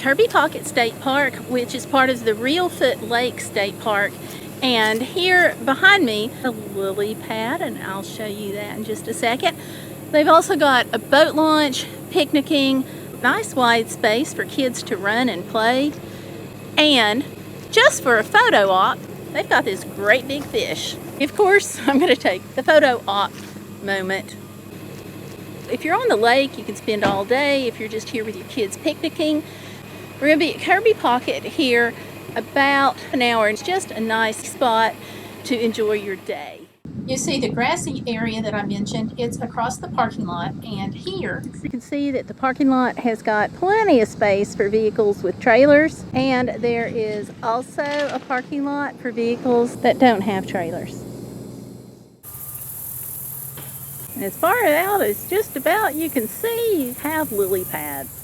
Kirby Pocket State Park, which is part of the Reelfoot State Park. And here behind me, a lily pad, and I'll show you that in just a second. They've also got a boat launch, picnicking, nice wide space for kids to run and play. And just for a photo op, they've got this great big fish. Of course, I'm going to take the photo op moment. If you're on the lake, you can spend all day. If you're just here with your kids picnicking, we're going to be at Kirby Pocket here about an hour. It's just a nice spot to enjoy your day. You see the grassy area that I mentioned, it's across the parking lot, and here you can see that the parking lot has got plenty of space for vehicles with trailers, and there is also a parking lot for vehicles that don't have trailers. As far out as just about you can see, you have lily pads.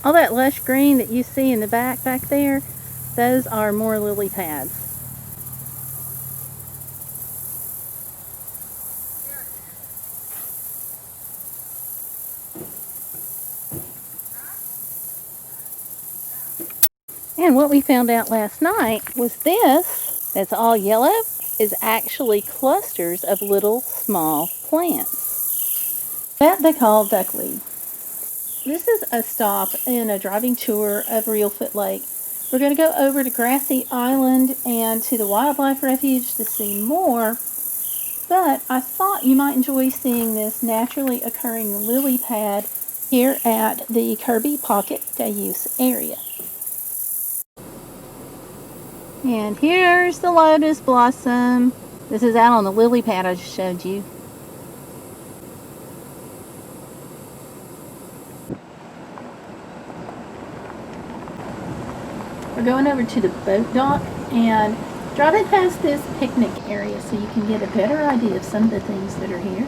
All that lush green that you see in the back there, those are more lily pads. And what we found out last night was this, that's all yellow, is actually clusters of little small plants that they call duckweed. This is a stop in a driving tour of Reelfoot Lake. We're going to go over to Grassy Island and to the Wildlife Refuge to see more, but I thought you might enjoy seeing this naturally occurring lily pad here at the Kirby Pocket Day Use area. And here's the lotus blossom. This is out on the lily pad I just showed you. We're going over to the boat dock and driving past this picnic area so you can get a better idea of some of the things that are here.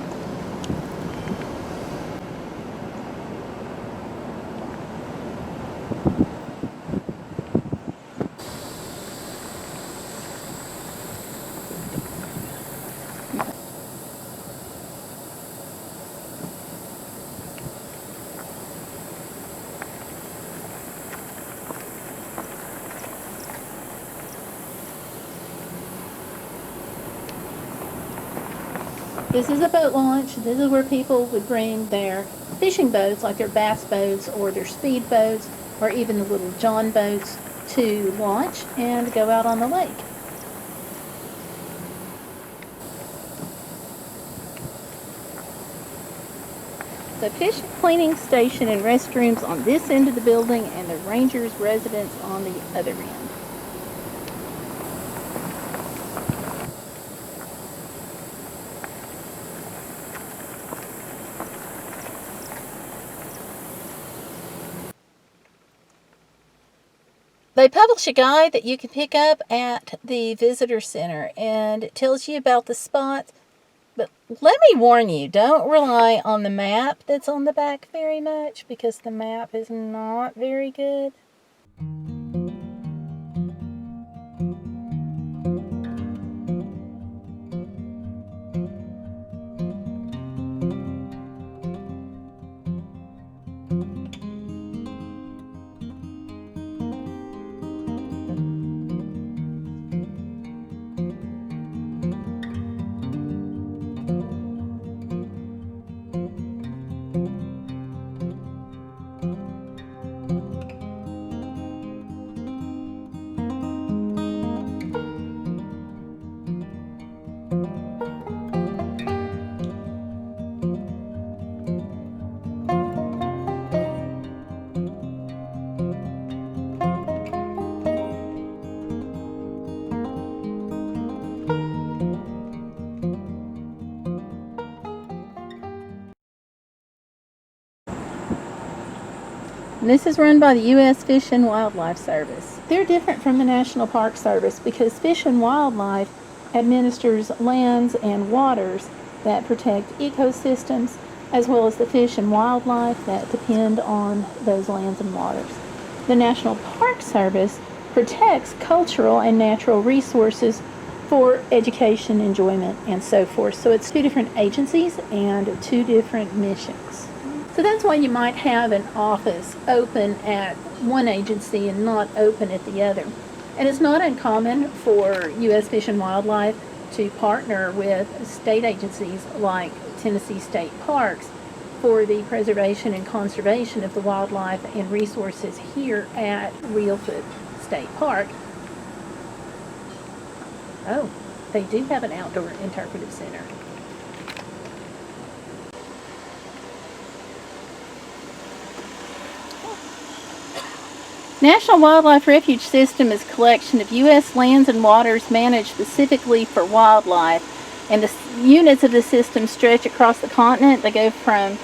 This is a boat launch. This is where people would bring their fishing boats, like their bass boats or their speed boats, or even the little john boats, to launch and go out on the lake. The fish cleaning station and restrooms on this end of the building, and the ranger's residence on the other end. They publish a guide that you can pick up at the visitor center, and it tells you about the spots. But let me warn you, don't rely on the map that's on the back very much, because the map is not very good. And this is run by the U.S. Fish and Wildlife Service. They're different from the National Park Service because Fish and Wildlife administers lands and waters that protect ecosystems, as well as the fish and wildlife that depend on those lands and waters. The National Park Service protects cultural and natural resources for education, enjoyment, and so forth. So it's two different agencies and two different missions. So that's why you might have an office open at one agency and not open at the other. And it's not uncommon for U.S. Fish and Wildlife to partner with state agencies like Tennessee State Parks for the preservation and conservation of the wildlife and resources here at Reelfoot State Park. Oh, they do have an outdoor interpretive center. National Wildlife Refuge System is a collection of U.S. lands and waters managed specifically for wildlife, and the units of the system stretch across the continent. They go from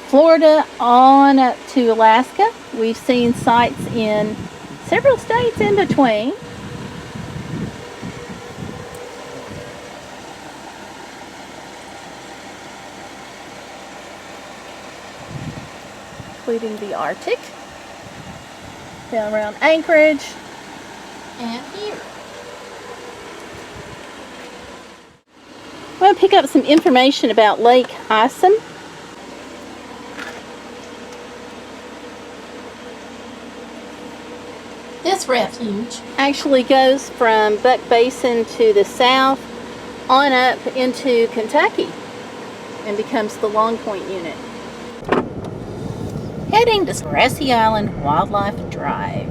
Florida on up to Alaska. We've seen sites in several states in between. Including the Arctic, down around Anchorage, and here. I'm going to pick up some information about Lake Isom. This refuge actually goes from Buck Basin to the south on up into Kentucky and becomes the Long Point unit. Heading to Grassy Island Wildlife Drive.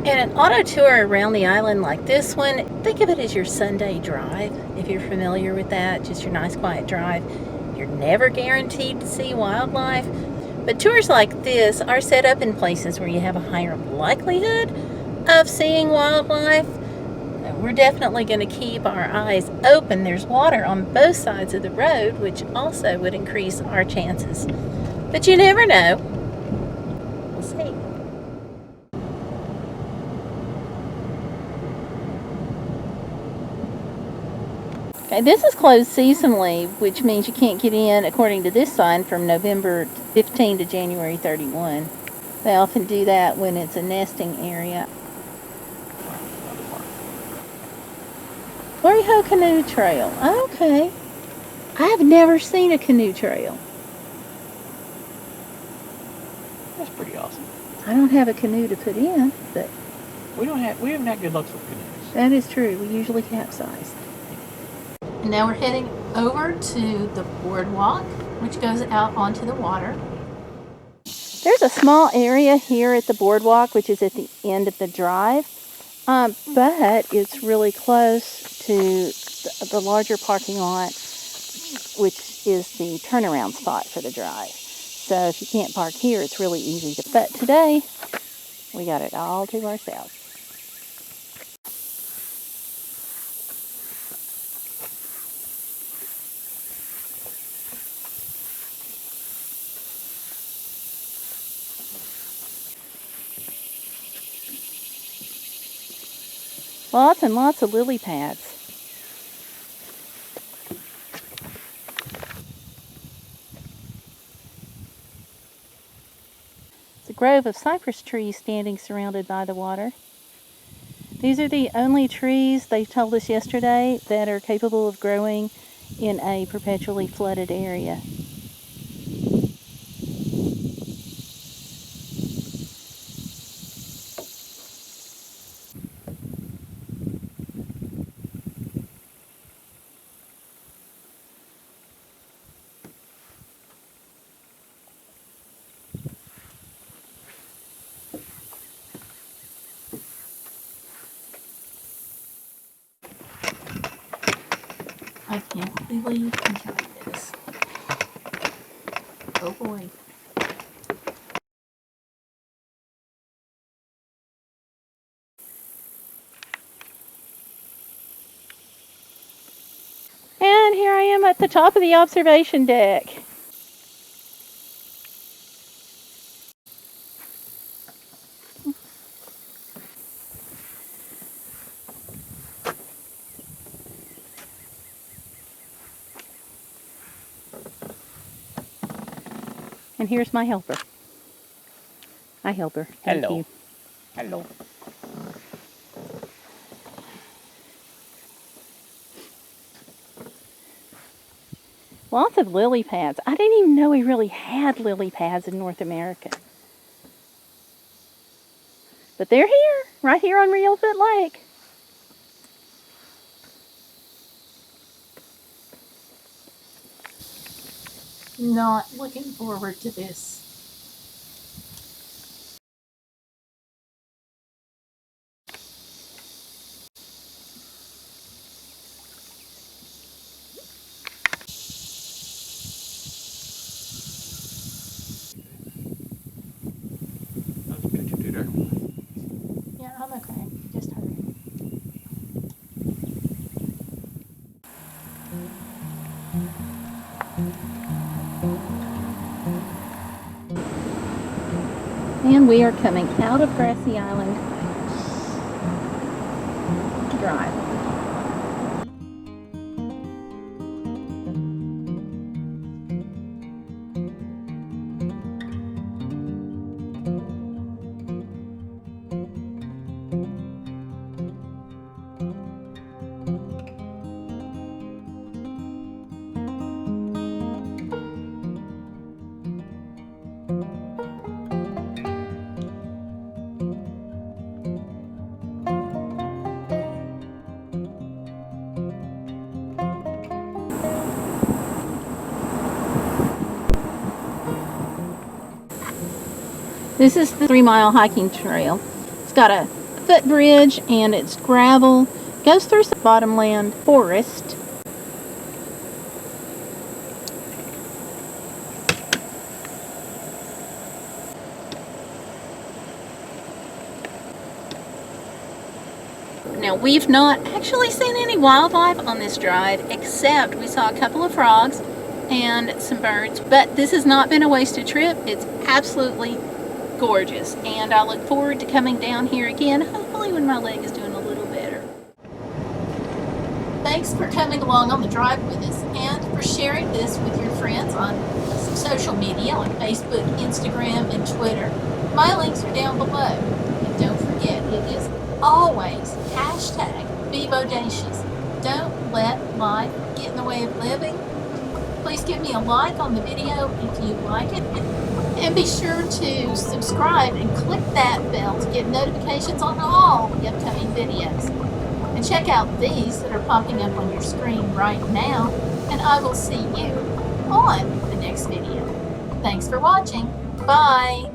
And an auto tour around the island like this one, think of it as your Sunday drive, if you're familiar with that, just your nice quiet drive. You're never guaranteed to see wildlife, but tours like this are set up in places where you have a higher likelihood of seeing wildlife. We're definitely going to keep our eyes open. There's water on both sides of the road, which also would increase our chances. But you never know. We'll see. Okay, this is closed seasonally, which means you can't get in, according to this sign, from November 15 to January 31. They often do that when it's a nesting area. Glory Hole Canoe Trail. Okay. I've never seen a canoe trail. That's pretty awesome. I don't have a canoe to put in, but We haven't had good luck with canoes. that is true. We usually capsize. And now we're heading over to the boardwalk, which goes out onto the water. There's a small area here at the boardwalk, which is at the end of the drive, but it's really close to the larger parking lot, which is the turnaround spot for the drive. So if you can't park here, it's really easy to. But today, we got it all to ourselves. Lots and lots of lily pads. It's a grove of cypress trees standing surrounded by the water. These are the only trees, they told us yesterday, that are capable of growing in a perpetually flooded area. I can't believe I'm doing this. Oh boy. And here I am at the top of the observation deck. And here's my helper. Hi, helper. Thank Hello. you. Hello. Lots of lily pads. I didn't even know we really had lily pads in North America. But they're here, right here on Reelfoot Lake. Not looking forward to this. That's good to do there. Yeah, I'm okay. Just hurry. And we are coming out of Grassy Island Drive. This is the 3-mile hiking trail. It's got a footbridge and it's gravel. Goes through some bottomland forest. Now, we've not actually seen any wildlife on this drive, except we saw a couple of frogs and some birds, but this has not been a wasted trip. It's absolutely gorgeous, and I look forward to coming down here again, hopefully when my leg is doing a little better. Thanks for coming along on the drive with us, and for sharing this with your friends on social media, on Facebook, Instagram, and Twitter. My links are down below. And don't forget, it is always #BeBodacious. Don't let life get in the way of living. Please give me a like on the video if you like it. And be sure to subscribe and click that bell to get notifications on all the upcoming videos. And check out these that are popping up on your screen right now. And I will see you on the next video. Thanks for watching. Bye.